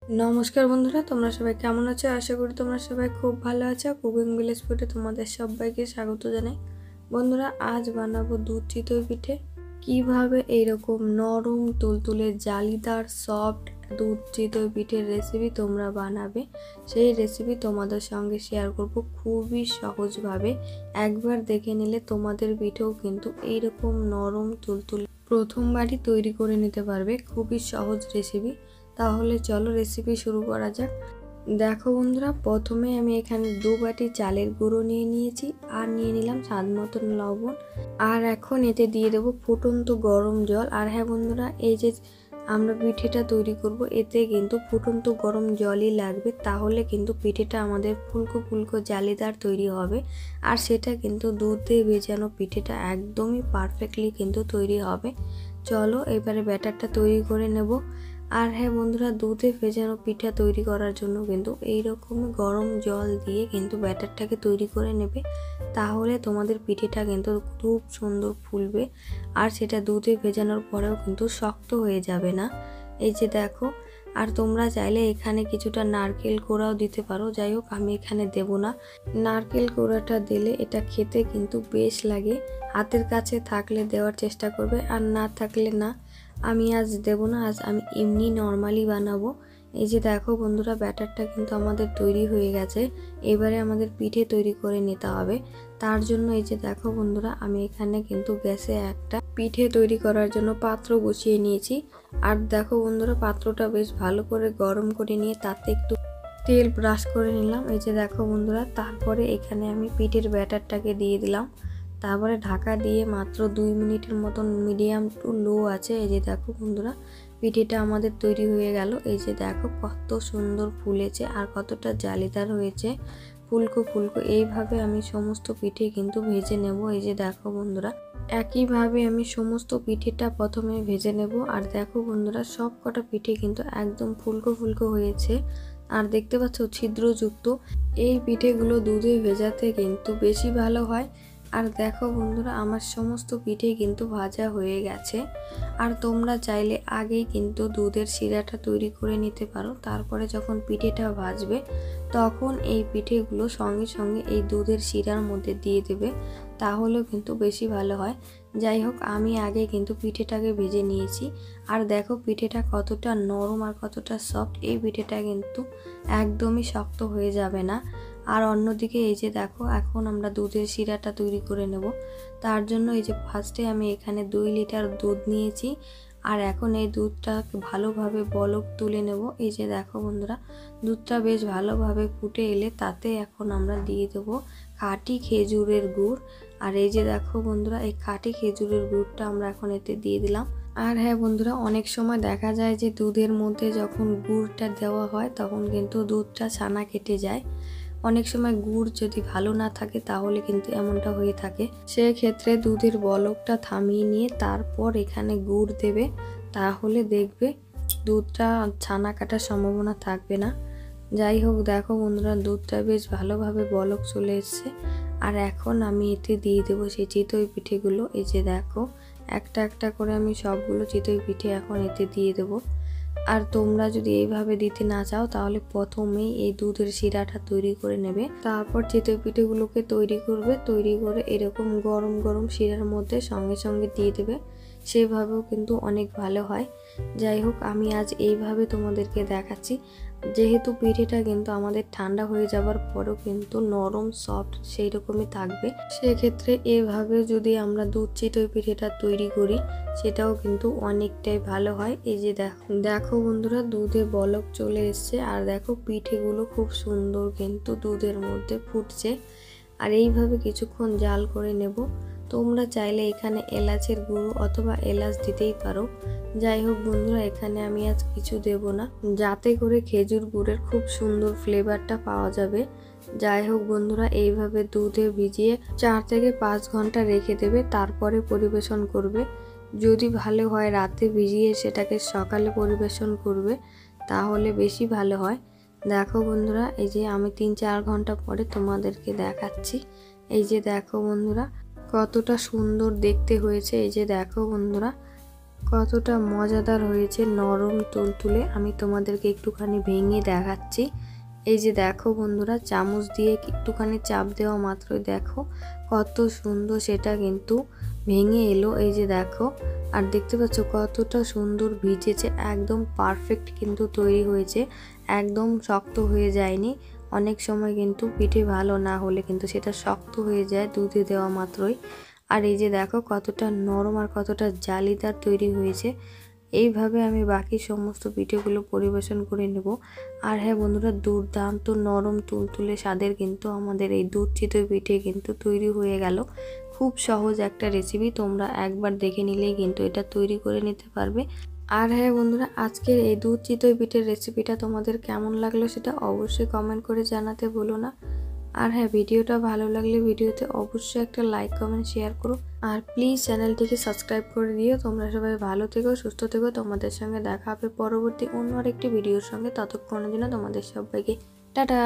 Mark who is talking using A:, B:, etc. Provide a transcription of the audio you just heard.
A: নমস্কার বন্ধুরা, তোমরা সবাই কেমন আছো? আশা করি তোমরা সবাই খুব ভালো আছো। কুকিং ভিলেজ ফুডে তোমাদের সবাইকে স্বাগত জানাই। বন্ধুরা, আজ বানাবো দুধ চিতই পিঠে। কিভাবে এইরকম নরম তুলতুলে জালিদার সফট দুধ চিতই পিঠের রেসিপি তোমরা বানাবে, সেই রেসিপি তোমাদের সঙ্গে শেয়ার করব খুবই সহজভাবে। একবার দেখে নিলে তোমাদের পিঠেও কিন্তু এইরকম নরম তুলতুলে প্রথমবারই তৈরি করে নিতে পারবে। খুবই সহজ রেসিপি। তাহলে চলো রেসিপি শুরু করা যাক। দেখো বন্ধুরা, প্রথমে আমি এখানে 2 বাটি চালের গুঁড়ো নিয়ে নিয়েছি আর নিয়ে নিলাম স্বাদ মতন লবণ। আর এখন এতে দিয়ে দেবো ফুটন্ত গরম জল। আর হ্যাঁ বন্ধুরা, এই যে আমরা পিঠেটা তৈরি করব, এতে কিন্তু ফুটন্ত গরম জলই লাগবে, তাহলে কিন্তু পিঠেটা আমাদের ফুলকো ফুলকো জালিদার তৈরি হবে। আর সেটা কিন্তু দুধ দিয়ে ভেজানো পিঠেটা একদমই পারফেক্টলি কিন্তু তৈরি হবে। চলো এবারে ব্যাটারটা তৈরি করে নেব। আর হ্যাঁ বন্ধুরা, দুধে ভেজানো পিঠা তৈরি করার জন্য কিন্তু এইরকমই গরম জল দিয়ে কিন্তু ব্যাটারটাকে তৈরি করে নেবে, তাহলে তোমাদের পিঠেটা কিন্তু খুব সুন্দর ফুলবে। আর সেটা দুধে ভেজানোর পরেও কিন্তু শক্ত হয়ে যাবে না। এই যে দেখো, আর তোমরা চাইলে এখানে কিছুটা নারকেল কোড়াও দিতে পারো। যাই হোক, আমি এখানে দেব না। নারকেল কোড়াটা দিলে এটা খেতে কিন্তু বেশ লাগে। হাতের কাছে থাকলে দেওয়ার চেষ্টা করবে, আর না থাকলে না। আমি আজ দেব না, আজ আমি এমনি নর্মালি বানাবো। এই যে দেখো বন্ধুরা, ব্যাটারটা কিন্তু আমাদের তৈরি হয়ে গেছে। এবারে আমাদের পিঠে তৈরি করে নিতে হবে। তার জন্য এই যে দেখো বন্ধুরা, আমি এখানে কিন্তু গ্যাসে একটা পিঠে তৈরি করার জন্য পাত্র বসিয়ে নিয়েছি। আর দেখো বন্ধুরা, পাত্রটা বেশ ভালো করে গরম করে নিয়ে তাতে একটু তেল ব্রাশ করে নিলাম। এই যে দেখো বন্ধুরা, তারপরে এখানে আমি পিঠের ব্যাটারটাকে দিয়ে দিলাম। তারপরে ঢাকা দিয়ে মাত্র 2 মিনিটের মতন মিডিয়াম টু লো আছে। এই যে দেখো বন্ধুরা, পিঠেটা আমাদের তৈরি হয়ে গেল। এই যে দেখো কত সুন্দর ফুলেছে আর কতটা জালিদার হয়েছে, ফুলকো ফুলকো। এইভাবে আমি সমস্ত পিঠে কিন্তু ভেজে নেব। এই যে দেখো বন্ধুরা, একইভাবে আমি সমস্ত পিঠেটা প্রথমে ভেজে নেব। আর দেখো বন্ধুরা, সব কটা পিঠে কিন্তু একদম ফুলকো ফুলকো হয়েছে। আর দেখতে পাচ্ছ ছিদ্রযুক্ত। এই পিঠেগুলো দুধে ভেজাতে কিন্তু বেশি ভালো হয়। আর দেখো বন্ধুরা, আমার সমস্ত পিঠে কিন্তু ভাজা হয়ে গেছে। আর তোমরা চাইলে আগেই কিন্তু দুধের শিরাটা তৈরি করে নিতে পারো। তারপরে যখন পিঠেটা ভাজবে, তখন এই পিঠেগুলো সঙ্গে সঙ্গে এই দুধের শিরার মধ্যে দিয়ে দেবে, তাহলেও কিন্তু বেশি ভালো হয়। যাই হোক, আমি আগে কিন্তু পিঠেটাকে ভেজে নিয়েছি। আর দেখো পিঠেটা কতটা নরম আর কতটা সফট। এই পিঠেটা কিন্তু একদমই শক্ত হয়ে যাবে না। আর অন্যদিকে এই যে দেখো, এখন আমরা দুধের শিরাটা তৈরি করে নেব। তার জন্য এই যে ফার্স্টে আমি এখানে 2 লিটার দুধ নিয়েছি। আর এখন এই দুধটাকে ভালোভাবে বলক তুলে নেব। এই যে দেখো বন্ধুরা, দুধটা বেশ ভালোভাবে ফুটে এলে তাতে এখন আমরা দিয়ে দেব খাঁটি খেজুরের গুড়। আর এই যে দেখো বন্ধুরা, এই খাঁটি খেজুরের গুড়টা আমরা এখন এতে দিয়ে দিলাম। আর হ্যাঁ বন্ধুরা, অনেক সময় দেখা যায় যে দুধের মধ্যে যখন গুড়টা দেওয়া হয় তখন কিন্তু দুধটা ছানা কেটে যায়। অনেক সময় গুড় যদি ভালো না থাকে তাহলে কিন্তু এমনটা হয়ে থাকে। সেক্ষেত্রে দুধের বলকটা থামিয়ে নিয়ে তারপর এখানে গুড় দেবে, তাহলে দেখবে দুধটা ছানা কাটার সম্ভাবনা থাকবে না। যাই হোক, দেখো বন্ধুরা, দুধটা বেশ ভালোভাবে বলক চলে এসছে। আর এখন আমি এতে দিয়ে দেবো সেই চিতই পিঠেগুলো। এই যে দেখো, একটা একটা করে আমি সবগুলো চিতই পিঠে এখন এতে দিয়ে দেবো। আর তোমরা যদি এইভাবে দিতে না চাও তাহলে প্রথমেই এই দুধের শিরাটা তৈরি করে নেবে, তারপর চিতই পিঠেগুলোকে তৈরি করবে। তৈরি করে এরকম গরম গরম শিরার মধ্যে সঙ্গে সঙ্গে দিয়ে দেবে, সেভাবেও কিন্তু অনেক ভালো হয়। যাই হোক, আমি আজ এইভাবে তোমাদেরকে দেখাচ্ছি। যেহেতু পিঠেটা কিন্তু আমাদের ঠান্ডা হয়ে যাবার পরেও কিন্তু নরম সফট সেই রকমই থাকবে, সেক্ষেত্রে এভাবে যদি আমরা দুধ চিতই পিঠেটা তৈরি করি সেটাও কিন্তু অনেকটাই ভালো হয়। এই যে দেখো বন্ধুরা, দুধে বলক চলে এসছে। আর দেখো পিঠেগুলো খুব সুন্দর কিন্তু দুধের মধ্যে ফুটছে। আর এইভাবে কিছুক্ষণ জাল করে নেব। তোমরা চাইলে এখানে এলাচের গুঁড়ো অথবা এলাচ দিতেই পারো। যাই হোক বন্ধুরা, এখানে আমি আজ কিছু দেব না, যাতে করে খেজুর গুড়ের খুব সুন্দর ফ্লেভারটা পাওয়া যাবে। যাই হোক বন্ধুরা, এইভাবে দুধে ভিজিয়ে 4 থেকে 5 ঘন্টা রেখে দেবে, তারপরে পরিবেশন করবে। যদি ভালো হয় রাতে ভিজিয়ে সেটাকে সকালে পরিবেশন করবে, তাহলে বেশি ভালো হয়। দেখো বন্ধুরা, এই যে আমি 3-4 ঘন্টা পরে তোমাদেরকে দেখাচ্ছি। এই যে দেখো বন্ধুরা, কতটা সুন্দর দেখতে হয়েছে। এই যে দেখো বন্ধুরা, কতটা মজাদার হয়েছে, নরম তুলতুলে। আমি তোমাদেরকে একটুখানি ভেঙে দেখাচ্ছি। এই যে দেখো বন্ধুরা, চামচ দিয়ে একটুখানি চাপ দেওয়া মাত্রই দেখো কত সুন্দর সেটা কিন্তু ভেঙে এলো। এই যে দেখো, আর দেখতে পাচ্ছ কতটা সুন্দর ভিজেছে, একদম পারফেক্ট কিন্তু তৈরি হয়েছে, একদম শক্ত হয়ে যায়নি। অনেক সময় কিন্তু পিঠে ভালো না হলে কিন্তু সেটা শক্ত হয়ে যায় দুধে দেওয়া মাত্রই। আর এই যে দেখো কতটা নরম আর কতটা জালিদার তৈরি হয়েছে। এইভাবে আমি বাকি সমস্ত পিঠেগুলো পরিবেশন করে নেব। আর হ্যাঁ বন্ধুরা, দুর্দান্ত নরম তুলতুলে স্বাদের কিন্তু আমাদের এই দুধ চিতই পিঠে কিন্তু তৈরি হয়ে গেল। খুব সহজ একটা রেসিপি, তোমরা একবার দেখে নিলেই কিন্তু এটা তৈরি করে নিতে পারবে। আর হ্যাঁ বন্ধুরা, আজকের এই দুধ চিতই পিঠের রেসিপিটা তোমাদের কেমন লাগলো সেটা অবশ্যই কমেন্ট করে জানাতে ভুলো না। আর হ্যাঁ, ভিডিওটা ভালো লাগলে ভিডিওতে অবশ্যই একটা লাইক কমেন্ট শেয়ার করো। আর প্লিজ চ্যানেলটিকে সাবস্ক্রাইব করে দিও। তোমরা সবাই ভালো থেকো, সুস্থ থেকো। তোমাদের সঙ্গে দেখা হবে পরবর্তী অন্য আরেকটি ভিডিওর সঙ্গে। ততক্ষণের জন্য তোমাদের সবাইকে টাটা।